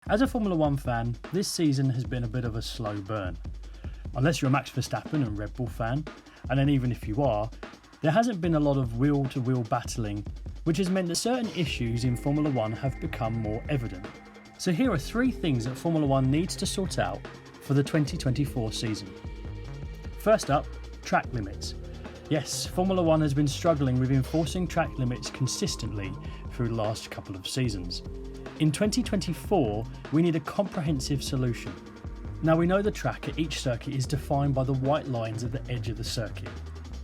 As a Formula 1 fan, this season has been a bit of a slow burn. Unless you're a Max Verstappen and Red Bull fan, and then even if you are, there hasn't been a lot of wheel-to-wheel battling, which has meant that certain issues in Formula 1 have become more evident. So here are 3 things that Formula 1 needs to sort out for the 2024 season. First up, track limits. Yes, Formula 1 has been struggling with enforcing track limits consistently through the last couple of seasons. In 2024, we need a comprehensive solution. Now we know the track at each circuit is defined by the white lines at the edge of the circuit,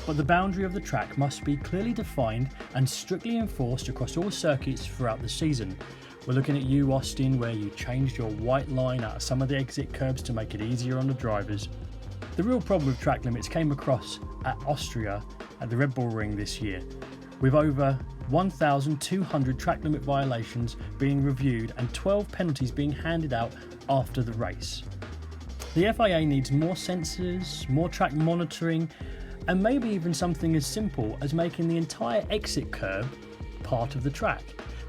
but the boundary of the track must be clearly defined and strictly enforced across all circuits throughout the season. We're looking at you, Austin, where you changed your white line out of some of the exit curbs to make it easier on the drivers. The real problem with track limits came across at Austria at the Red Bull Ring this year, with over 1,200 track limit violations being reviewed and 12 penalties being handed out after the race. The FIA needs more sensors, more track monitoring, and maybe even something as simple as making the entire exit curb part of the track.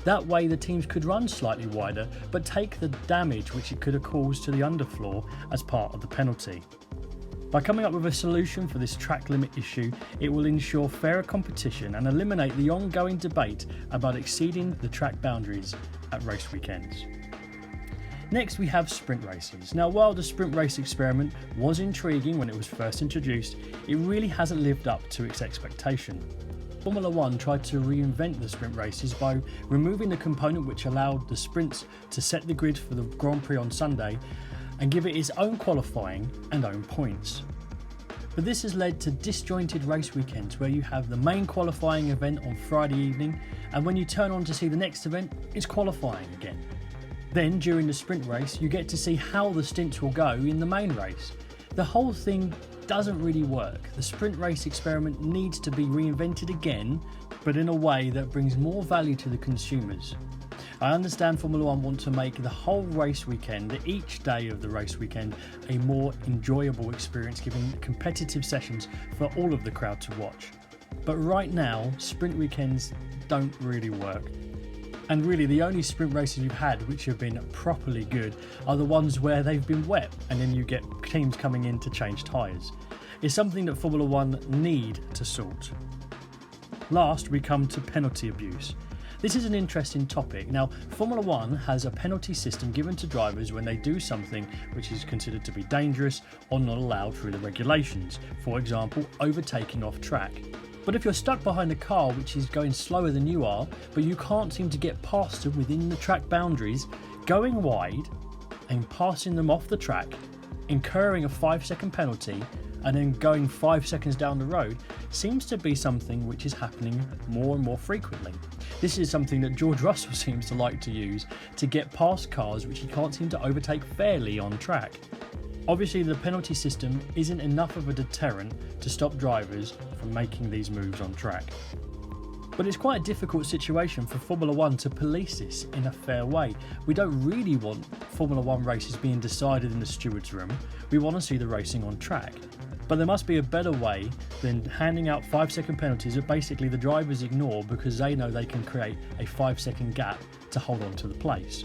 That way the teams could run slightly wider, but take the damage which it could have caused to the underfloor as part of the penalty. By coming up with a solution for this track limit issue, it will ensure fairer competition and eliminate the ongoing debate about exceeding the track boundaries at race weekends. Next, we have sprint races. Now, while the sprint race experiment was intriguing when it was first introduced, it really hasn't lived up to its expectation. Formula 1 tried to reinvent the sprint races by removing the component which allowed the sprints to set the grid for the Grand Prix on Sunday and give it its own qualifying and own points. But this has led to disjointed race weekends where you have the main qualifying event on Friday evening, and when you turn on to see the next event, it's qualifying again. Then during the sprint race, you get to see how the stints will go in the main race. The whole thing doesn't really work. The sprint race experiment needs to be reinvented again, but in a way that brings more value to the consumers. I understand Formula 1 want to make the whole race weekend, each day of the race weekend, a more enjoyable experience, giving competitive sessions for all of the crowd to watch. But right now, sprint weekends don't really work. And really the only sprint races you've had which have been properly good are the ones where they've been wet and then you get teams coming in to change tyres. It's something that Formula 1 need to sort. Last, we come to penalty abuse. This is an interesting topic. Now, Formula 1 has a penalty system given to drivers when they do something which is considered to be dangerous or not allowed through the regulations. For example, overtaking off track. But if you're stuck behind a car which is going slower than you are, but you can't seem to get past them within the track boundaries, going wide and passing them off the track, incurring a 5-second penalty, and then going 5 seconds down the road seems to be something which is happening more and more frequently. This is something that George Russell seems to like to use to get past cars which he can't seem to overtake fairly on track. Obviously, the penalty system isn't enough of a deterrent to stop drivers from making these moves on track. But it's quite a difficult situation for Formula 1 to police this in a fair way. We don't really want Formula 1 races being decided in the stewards' room. We want to see the racing on track. But there must be a better way than handing out 5-second penalties that basically the drivers ignore because they know they can create a 5-second gap to hold on to the place.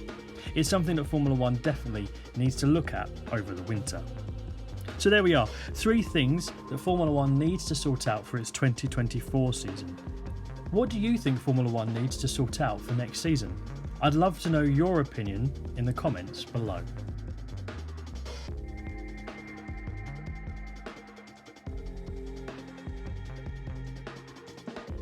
It's something that Formula 1 definitely needs to look at over the winter. So there we are, 3 things that Formula 1 needs to sort out for its 2024 season. What do you think Formula 1 needs to sort out for next season? I'd love to know your opinion in the comments below.